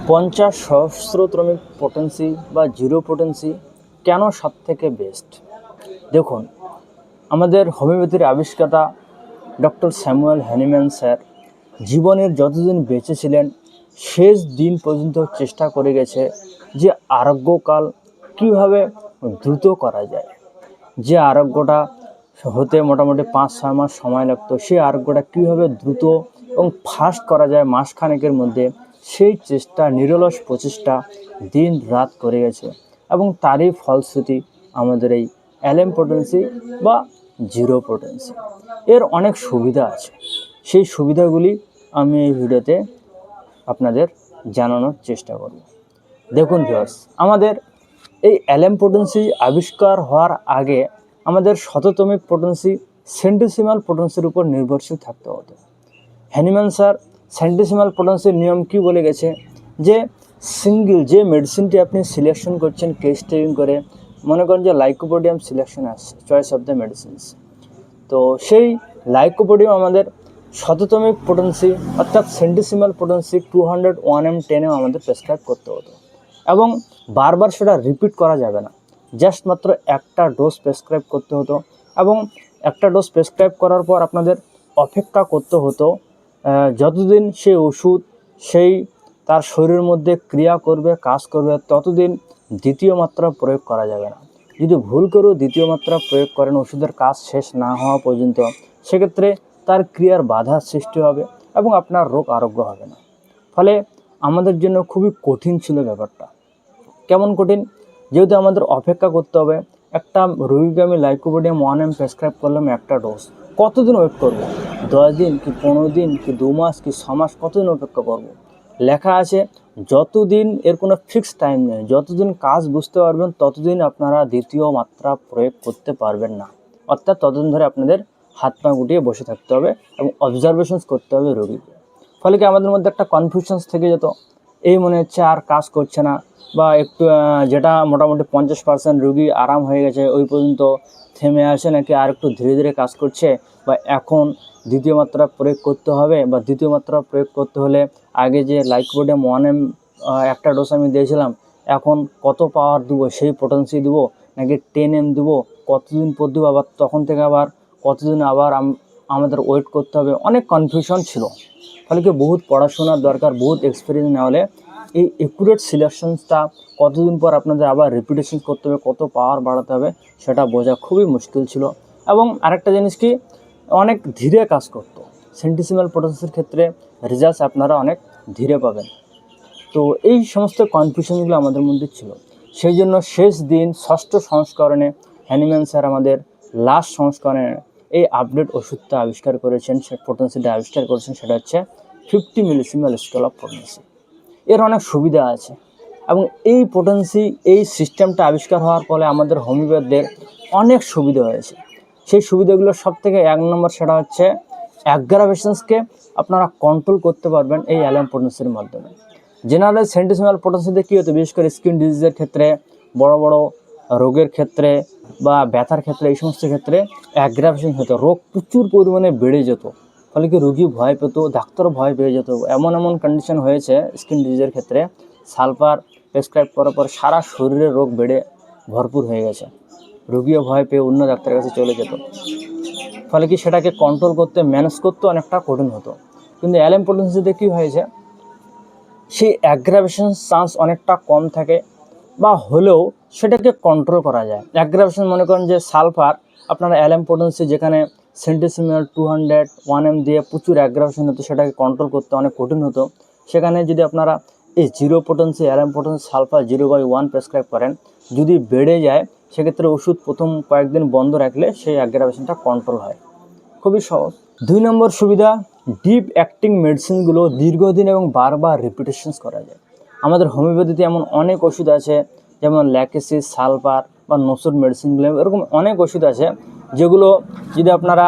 50 সহস্রতমিক potency বা zero potency কেন সবথেকে বেস্ট? দেখুন, আমাদের হোমিওপ্যাথির আবিষ্কর্তা ডক্টর স্যামুয়েল হ্যানিম্যান স্যার জীবনের যতদিন বেঁচে ছিলেন শেষ দিন পর্যন্ত চেষ্টা করে গেছে যে আরোগ্যকাল কীভাবে দ্রুত করা যায়। যে আরোগ্যটা হতে মোটামুটি 5-6 মাস সময় লাগতো, সেই আরোগ্যটা কীভাবে দ্রুত এবং ফাস্ট করা যায় মাসখানেকের মধ্যে, সেই চেষ্টা, নিরলস প্রচেষ্টা দিন রাত করে গেছে এবং তারই ফলশ্রুতি আমাদের এই অ্যালেম পোটেন্সি বা জিরো পোটেন্সি। এর অনেক সুবিধা আছে, সেই সুবিধাগুলি আমি এই ভিডিওতে আপনাদের জানানোর চেষ্টা করব। দেখুন ভিউয়ার্স, আমাদের এই অ্যালেম পোটেন্সি আবিষ্কার হওয়ার আগে আমাদের শততমিক পোটেন্সি সেন্টিসিমাল পোটেন্সির উপর নির্ভরশীল থাকতে হতো। হ্যানিম্যান স্যার সেন্টিসিমাল পোটেন্সির নিয়ম কি বলে গেছে যে সিঙ্গেল যে মেডিসিনটি আপনি সিলেকশন করছেন কেস টেকিং করে, মনে করেন যে লাইকোপোডিয়াম সিলেকশন আসছে চয়েস অফ দ্য মেডিসিনস, তো সেই লাইকোপোডিয়াম আমাদের শততমিক পোটেন্সি অর্থাৎ সেন্টিসিমাল পোটেন্সি 201 m10 আমাদের প্রেসক্রাইব করতে হতো এবং বারবার সেটা রিপিট করা যাবে না, জাস্ট মাত্র একটা ডোজ প্রেসক্রাইব করতে হতো এবং একটা ডোজ প্রেসক্রাইব করার পর আপনাদের অপেক্ষা করতে হতো যতদিন সেই ওষুধ সেই তার শরীরের মধ্যে ক্রিয়া করবে, কাজ করবে, ততদিন দ্বিতীয় মাত্রা প্রয়োগ করা যাবে না। যদি ভুল করেও দ্বিতীয় মাত্রা প্রয়োগ করেন ওষুধের কাজ শেষ না হওয়া পর্যন্ত, সেক্ষেত্রে তার ক্রিয়ার বাধার সৃষ্টি হবে এবং আপনার রোগ আরোগ্য হবে না। ফলে আমাদের জন্য খুবই কঠিন ছিল ব্যাপারটা। কেমন কঠিন? যেহেতু আমাদের অপেক্ষা করতে হবে, একটা রোগীকে আমি লাইকোপোডিয়াম 1 m প্রেসক্রাইব করলাম একটা ডোজ, কতদিন ওয়েট করব? 10 দিন কি 15 দিন কি 2 মাস কি 6 মাস, কতদিন অপেক্ষা করব? লেখা আছে যতদিন, এর কোনো ফিক্স টাইম নেই, যতদিন কাজ বুঝতে পারবেন ততদিন আপনারা দ্বিতীয় মাত্রা প্রয়োগ করতে পারবেন না, অর্থাৎ ততদিন ধরে আপনাদের হাত পা গুটিয়ে বসে থাকতে হবে এবং অবজারভেশনস করতে হবে রোগীকে। ফলে কি আমাদের মধ্যে একটা কনফিউশনস থেকে যেত, এই মনে হচ্ছে আর কাজ করছে না, বা একটু যেটা মোটামুটি 50% রোগী আরাম হয়ে গেছে ওই পর্যন্ত থেমে আসে, নাকি আর একটু ধীরে ধীরে কাজ করছে, বা এখন দ্বিতীয় মাত্রা প্রয়োগ করতে হবে, বা দ্বিতীয় মাত্রা প্রয়োগ করতে হলে আগে যে লাইকোপোডিয়াম 1 m একটা ডোজ আমি দিয়েছিলাম, এখন কত পাওয়ার দেবো, সেই পোটেন্সি দেবো নাকি 10 m দেবো, কতদিন পর দেবো, আবার তখন থেকে আবার কতদিন আবার আমাদের ওয়েট করতে হবে, অনেক কনফিউশন ছিল। ফলে কি বহুত পড়াশোনার দরকার, বহুত এক্সপিরিয়েন্স না হলে এই একুরেট সিলেকশনসটা কতদিন পর আপনাদের আবার রিপিটেশন করতে হবে, কত পাওয়ার বাড়াতে হবে, সেটা বোঝা খুবই মুশকিল ছিল। এবং আরেকটা জিনিস কি, অনেক ধীরে কাজ করতো। সেন্টিসিমাল পোটেন্সির ক্ষেত্রে রেজাল্টস আপনারা অনেক ধীরে পাবেন। তো এই সমস্ত কনফিউশনগুলো আমাদের মধ্যে ছিল। সেই জন্য শেষ দিন 6ষ্ঠ সংস্করণে হ্যানিম্যান স্যার আমাদের লাস্ট সংস্করণে এই আপডেট ওষুধটা আবিষ্কার করেছেন, সে পোটেন্সিটা আবিষ্কার করেছেন, সেটা হচ্ছে 50 মিলিসিমেল স্কেল অফ পোটেন্সি। এর অনেক সুবিধা আছে এবং এই পোটেন্সি, এই সিস্টেমটা আবিষ্কার হওয়ার ফলে আমাদের হোমিওপ্যাথদের অনেক সুবিধা হয়েছে। সেই সুবিধাগুলোর সব থেকে 1 নম্বর, সেটা হচ্ছে অ্যাগ্রাভেশনসকে আপনারা কন্ট্রোল করতে পারবেন এই অ্যালেম পোটেন্সির মাধ্যমে। জেনারেল সেন্টিসিমাল পোটেন্সিতে কী হতো, বিশেষ করে স্কিন ডিজিজের ক্ষেত্রে, বড় বড় রোগের ক্ষেত্রে বা ব্যথার ক্ষেত্রে, এই সমস্ত ক্ষেত্রে অ্যাগ্রাভেশন হতো, রোগ প্রচুর পরিমাণে বেড়ে যেত। ফলে কি রোগী ভয় পেত, ডাক্তারও ভয় পেয়ে যেত। এমন এমন কন্ডিশন হয়েছে স্কিন ডিজিজের ক্ষেত্রে, সালফার প্রেসক্রাইব করার পর সারা শরীরে রোগ বেড়ে ভরপুর হয়ে গেছে, রোগীও ভয় পেয়ে অন্য ডাক্তারের কাছে চলে যেত। ফলে কি সেটাকে কন্ট্রোল করতে, ম্যানেজ করতে অনেকটা কঠিন হতো। কিন্তু অ্যালেম পোটেন্সিতে কী হয়েছে, সেই অ্যাগ্রাভেশন চান্স অনেকটা কম থাকে, বা হলেও সেটাকে কন্ট্রোল করা যায়। অ্যাগ্রাভেশন মনে করেন যে সালফার, আপনারা অ্যালেম পোটেন্সি যেখানে সেন্টিসিমাল 201 m দিয়ে প্রচুর অ্যাগ্রাভেশন হতো, সেটাকে কন্ট্রোল করতে অনেক কঠিন হতো। সেখানে যদি আপনারা এই zero potency, LM potency sulphur 0/1 prescribe করেন, যদি বেড়ে যায় সেক্ষেত্রে ওষুধ প্রথম কয়েকদিন বন্ধ রাখলে সেই অ্যাগ্রাভেশনটা কন্ট্রোল হয়। খুবই সহজ। 2 নম্বর সুবিধা, ডিপ অ্যাক্টিং মেডিসিনগুলো দীর্ঘদিন এবং বারবার রিপিটেশনস করা যায়। আমাদের হোমিওপ্যাথিতে এমন অনেক ওষুধ আছে, যেমন ল্যাকেসিস, সালফার বা নোসোড মেডিসিনগুলো, এরকম অনেক ওষুধ আছে যেগুলো যদি আপনারা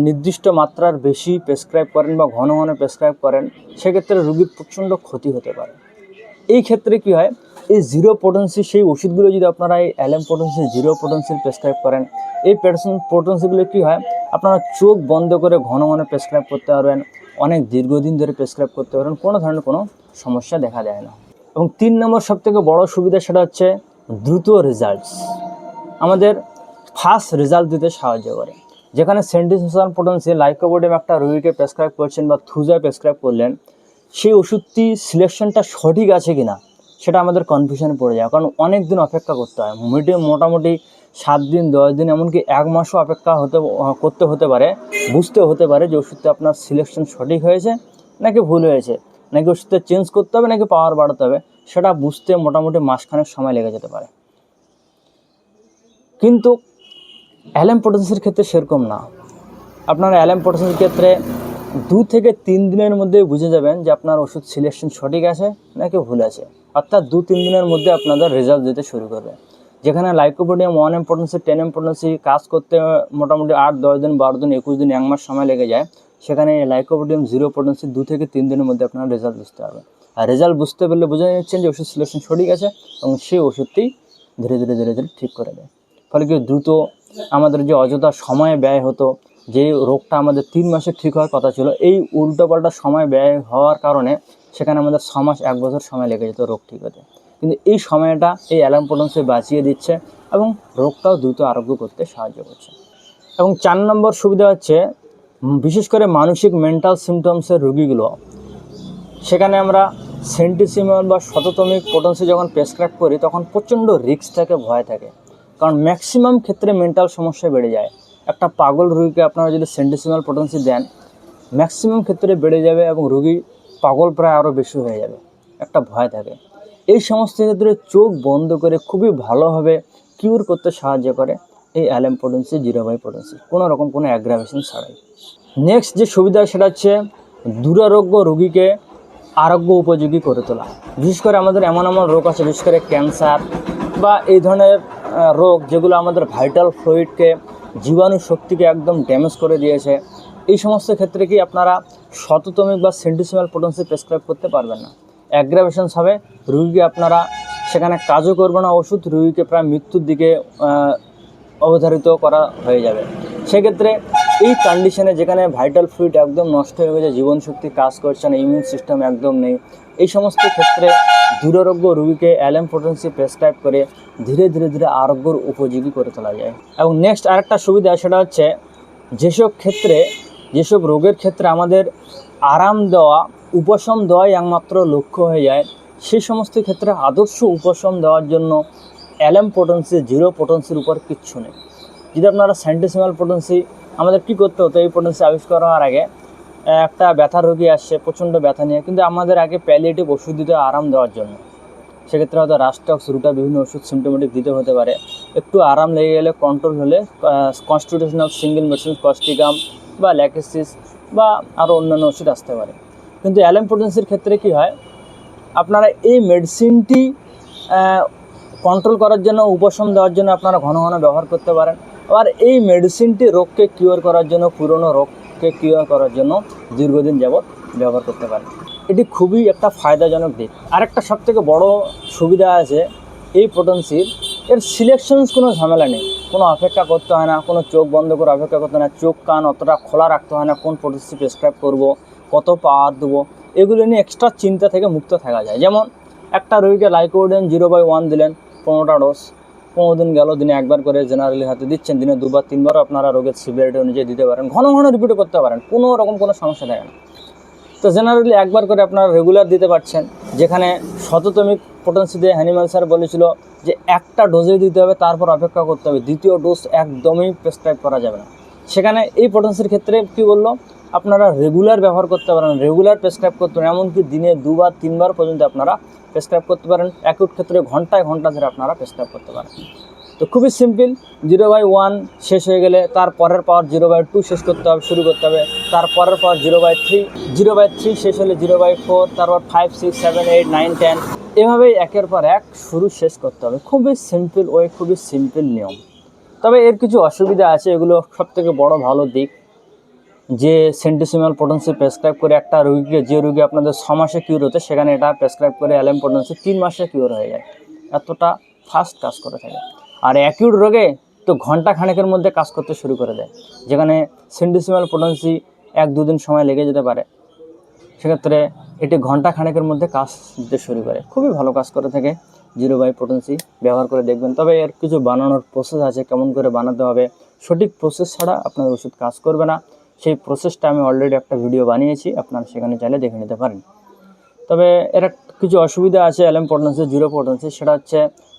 নির্দিষ্ট মাত্রার বেশি প্রেসক্রাইব করেন বা ঘন ঘন প্রেসক্রাইব করেন, সেক্ষেত্রে রোগীর প্রচণ্ড ক্ষতি হতে পারে। এই ক্ষেত্রে কি হয়, এই জিরো পোটেন্সি সেই ওষুধগুলো যদি আপনারা এই অ্যালেম পোটেন্সি জিরো পোটেন্সির প্রেসক্রাইব করেন, এই পোটেন্সিগুলো কী হয়, আপনারা চোখ বন্ধ করে ঘন ঘন প্রেসক্রাইব করতে পারবেন, অনেক দীর্ঘদিন ধরে প্রেসক্রাইব করতে পারবেন, কোনো ধরনের কোনো সমস্যা দেখা দেয় না। এবং 3 নম্বর সবথেকে বড় সুবিধা সেটা হচ্ছে দ্রুত রেজাল্টস, আমাদের ফাস্ট রেজাল্ট দিতে সাহায্য করে। যেখানে সেন্টিসিমাল পটেন্সি লাইকোপোডিয়াম একটা রোগীকে প্রেসক্রাইব করছেন বা থুজা প্রেসক্রাইব করলেন, সেই ওষুধটি সিলেকশনটা সঠিক আছে কিনা সেটা আমাদের কনফিউশনে পড়ে যায়, কারণ অনেক দিন অপেক্ষা করতে হয়। মোটামুটি 7 দিন 10 দিন এমনকি 1 মাসও অপেক্ষা করতে হতে পারে, বুঝতে হতে পারে যে ওষুধটা আপনার সিলেকশন সঠিক হয়েছে নাকি ভুল হয়েছে, নাকি ওষুধটা চেঞ্জ করতে হবে নাকি পাওয়ার বাড়াতে হবে, সেটা বুঝতে মোটামুটি মাসখানেক সময় লেগে যেতে পারে। কিন্তু অ্যালাম পটেন্সির ক্ষেত্রে সেরকম না। আপনারা অ্যালাম পটেন্সির ক্ষেত্রে 2 থেকে 3 দিনের মধ্যে বুঝে যাবেন যে আপনার ওষুধ সিলেকশন সঠিক আছে নাকি ভুল আছে, অর্থাৎ 2-3 দিনের মধ্যে আপনাদের রেজাল্ট দিতে শুরু করবে। যেখানে lycopodium 1M potency 10M potency কাজ করতে মোটামুটি 8-10 দিন 12 দিন 21 দিন 1 মাস সময় লেগে যায়, সেখানে লাইকোপোডিয়াম 0 পটেন্সি 2 থেকে 3 দিনের মধ্যে আপনারা রেজাল্ট বুঝতে পারবেন। আর রেজাল্ট বুঝতে পারলে বুঝে নিচ্ছেন যে ওষুধ সিলেকশন সঠিক আছে এবং সেই ওষুধটি ধীরে ধীরে ঠিক করে দেয়। ফলে কি দ্রুত আমাদের যে অযথা সময় ব্যয় হতো, যে রোগটা আমাদের 3 মাসে ঠিক হওয়ার কথা ছিল, এই উল্টোপাল্টা সময় ব্যয় হওয়ার কারণে সেখানে আমাদের 6 মাস 1 বছর সময় লেগে যেত রোগ ঠিক হতে। কিন্তু এই সময়টা এই অ্যালাম পটেন্সি বাঁচিয়ে দিচ্ছে এবং রোগটাও দ্রুত আরোগ্য করতে সাহায্য করছে। এবং 4 নম্বর সুবিধা হচ্ছে বিশেষ করে মানসিক মেন্টাল সিমটমসের রোগীগুলো, সেখানে আমরা সেন্টিসিমাল বা শততমিক পটেন্সি যখন প্রেসক্রাইব করি তখন প্রচণ্ড রিস্ক থাকে, ভয় থাকে, কারণ ম্যাক্সিমাম ক্ষেত্রে মেন্টাল সমস্যা বেড়ে যায়। একটা পাগল রোগীকে আপনারা যদি সেন্টিসিমাল পটেন্সি দেন, ম্যাক্সিমাম ক্ষেত্রে বেড়ে যাবে এবং রোগী পাগল প্রায় আরও বেশি হয়ে যাবে, একটা ভয় থাকে। এই সমস্ত ক্ষেত্রে চোখ বন্ধ করে খুবই ভালোভাবে কিউর করতে সাহায্য করে এই অ্যালাম পটেন্সি 0 পটেন্সি, কোনো রকম কোনো অ্যাগ্রাভেশন ছাড়াই। নেক্সট যে সুবিধা সেটা হচ্ছে দুরারোগ্য রোগীকে আরোগ্য উপযোগী করে তোলা। বিশেষ করে আমাদের এমন রোগ আছে, বিশেষ করে ক্যান্সার বা এই ধরনের রোগ যেগুলো আমাদের ভাইটাল ফ্লুইডকে, জীবাণু শক্তিকে একদম ড্যামেজ করে দিয়েছে। এই সমস্ত ক্ষেত্রে কি আপনারা শততমিক বা সেন্টিসিমাল পটেন্সি প্রেসক্রাইব করতে পারবেন না, অ্যাগ্রাভেশনস হবে, রোগীকে আপনারা সেখানে কাজও করবে না ওষুধ, রোগীকে প্রায় মৃত্যুর দিকে অবধারিত করা হয়ে যাবে। সেক্ষেত্রে এই কন্ডিশনে যেখানে ভাইটাল ফ্লুইড একদম নষ্ট হয়ে গেছে, জীবনশক্তি কাজ করছে না, ইমিউন সিস্টেম একদম নেই, এই সমস্ত ক্ষেত্রে দুরারোগ্য রোগীকে অ্যালাম পটেন্সি প্রেসক্রাইব করে ধীরে ধীরে আরোগ্যর উপযোগী করে তোলা যায়। এবং নেক্সট আরেকটা সুবিধা সেটা হচ্ছে যেসব রোগের ক্ষেত্রে আমাদের আরাম দেওয়া, উপশম দেওয়াই একমাত্র লক্ষ্য হয়ে যায়, সেই সমস্ত ক্ষেত্রে আদর্শ উপশম দেওয়ার জন্য অ্যালাম পটেন্সি 0 পটেন্সির উপর কিচ্ছু নেই। যদি আপনারা সেন্টিসিমাল পটেন্সি, আমাদের কী করতে হতো এই পটেন্সি আবিষ্কার হওয়ার আগে, একটা ব্যথার রোগী আসছে প্রচণ্ড ব্যথা নিয়ে, কিন্তু আমাদের আগে প্যালিয়েটিভ ওষুধ দিতে আরাম দেওয়ার জন্য, সেক্ষেত্রে হয়তো রাস্টক্স, রুটা, বিভিন্ন ওষুধ সিমটোমেটিক দিতে হতে পারে। একটু আরাম লেগে গেলে, কন্ট্রোল হলে কনস্টিটিউশনাল সিঙ্গেল মেডিসিন, কস্টিকাম বা ল্যাকেসিস বা আরও অন্যান্য ওষুধ আসতে পারে। কিন্তু অ্যালাম পটেন্সির ক্ষেত্রে কি হয়, আপনারা এই মেডিসিনটি কন্ট্রোল করার জন্য, উপশম দেওয়ার জন্য আপনারা ঘন ঘন ব্যবহার করতে পারেন। আবার এই মেডিসিনটি রোগকে কিওর করার জন্য, পুরনো রোগকে কিওর করার জন্য দীর্ঘদিন যাবৎ ব্যবহার করতে পারেন। এটি খুবই একটা ফায়দাজনক দিক। আরেকটা সবথেকে বড় সুবিধা আছে এই পটেন্সির, এর সিলেকশনস কোনো ঝামেলা নেই, কোনো অপেক্ষা করতে হয় না, কোনো চোখ বন্ধ করে অপেক্ষা করতে হয় না, চোখ কান অতটা খোলা রাখতে হয় না, কোন পটেন্সি প্রেসক্রাইব করব, কত পাওয়ার দেবো, এগুলো নিয়ে এক্সট্রা চিন্তা থেকে মুক্ত থাকা যায়। যেমন একটা রোগীকে লাইকোপোডিয়াম 0/1 দিলেন 15টা ডোজ, 15 দিন গেল, দিনে একবার করে জেনারেলি হাতে দিচ্ছেন, দিনে 2-3বারও আপনারা রোগের সিভিয়ারিটি অনুযায়ী দিতে পারেন, ঘন ঘন রিপিটও করতে পারেন, কোনো রকম কোনো সমস্যা থাকে না। তো জেনারেলি একবার করে আপনারা রেগুলার দিতে পারছেন। যেখানে শততমিক পটেন্সিতে হ্যানিম্যান স্যার বলেছিল যে একটা ডোজে দিতে হবে, তারপর অপেক্ষা করতে হবে, দ্বিতীয় ডোজ একদমই প্রেসক্রাইব করা যাবে না। সেখানে এই পটেন্সির ক্ষেত্রে কী বললো, আপনারা রেগুলার ব্যবহার করতে পারেন, রেগুলার প্রেসক্রাইব করতে পারেন, এমনকি দিনে 2-3বার পর্যন্ত আপনারা প্রেসক্রাইব করতে পারেন। অ্যাকিউট ক্ষেত্রে ঘন্টায় ঘন্টা ধরে আপনারা প্রেসক্রাইব করতে পারেন। তো খুবই সিম্পল, 0/1 শেষ হয়ে গেলে তার পরের পাওয়ার 0/2 শেষ করতে হবে, শুরু করতে হবে, তার পরের পাওয়ার 0/3 শেষ হলে 0/4, তারপর 5, 6, 7, 8, 9, 10, এভাবেই একের পর এক শুরু শেষ করতে হবে। খুবই সিম্পল ওয়ে, খুবই সিম্পল নিয়ম। তবে এর কিছু অসুবিধা আছে, এগুলো সবথেকে বড় ভালো দিক যে সেন্টিসিমাল পটেন্সি প্রেসক্রাইব করে একটা রোগীকে, যে রোগী আপনাদের 6 মাসে কিউর হতে, সেখানে এটা প্রেসক্রাইব করে অ্যালাম পটেন্সি 3 মাসে কিউর হয়ে যায়, এতটা ফাস্ট কাজ করে থাকে। আর অ্যাকিউট রোগে তো ঘন্টা খানেকের মধ্যে কাজ করতে শুরু করে দেয়, যেখানে সেন্টিসিমাল পটেন্সি 1-2 দিন সময় লেগে যেতে পারে, সেক্ষেত্রে এটি ঘন্টা খানেকের মধ্যে কাজ দিতে শুরু করে। খুবই ভালো কাজ করে থাকে জিরো বাই পটেন্সি, ব্যবহার করে দেখবেন। তবে এর কিছু বানানোর প্রসেস আছে, কেমন করে বানাতে হবে, সঠিক প্রসেস ছাড়া আপনার ওষুধ কাজ করবে না। সেই প্রসেসটা আমি অলরেডি একটা ভিডিও বানিয়েছি, আপনারা সেখানে চাইলে দেখে নিতে পারেন। তবে এর কিছু অসুবিধা আছে LM পটেন্সি, জিরো পটেন্সি, সেটা হচ্ছে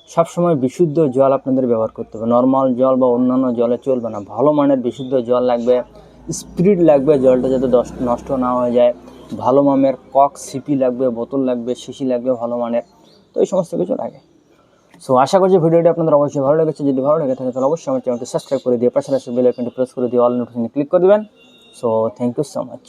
সবসময় বিশুদ্ধ জল আপনাদের ব্যবহার করতে হবে। নর্মাল জল বা অন্যান্য জলে চলবে না, ভালো মানের বিশুদ্ধ জল লাগবে, স্পিরিট লাগবে, জলটা যাতে নষ্ট না হয়ে যায়, ভালো মানের কক সিপি লাগবে, বোতল লাগবে, শিশি লাগবে ভালো মানের, তো এই সমস্ত কিছু লাগে। সো আশা করছি ভিডিওটি আপনাদের অবশ্যই ভালো লেগেছে। যদি ভালো লেগে থাকে তাহলে অবশ্যই আমার চ্যানেলটি সাবস্ক্রাইব করে দিয়ে পাশাপাশি বেল আইকনটি প্রেস করে দিয়ে অল নোটিফিকেশন ক্লিক করে দেবেন। So thank you so much.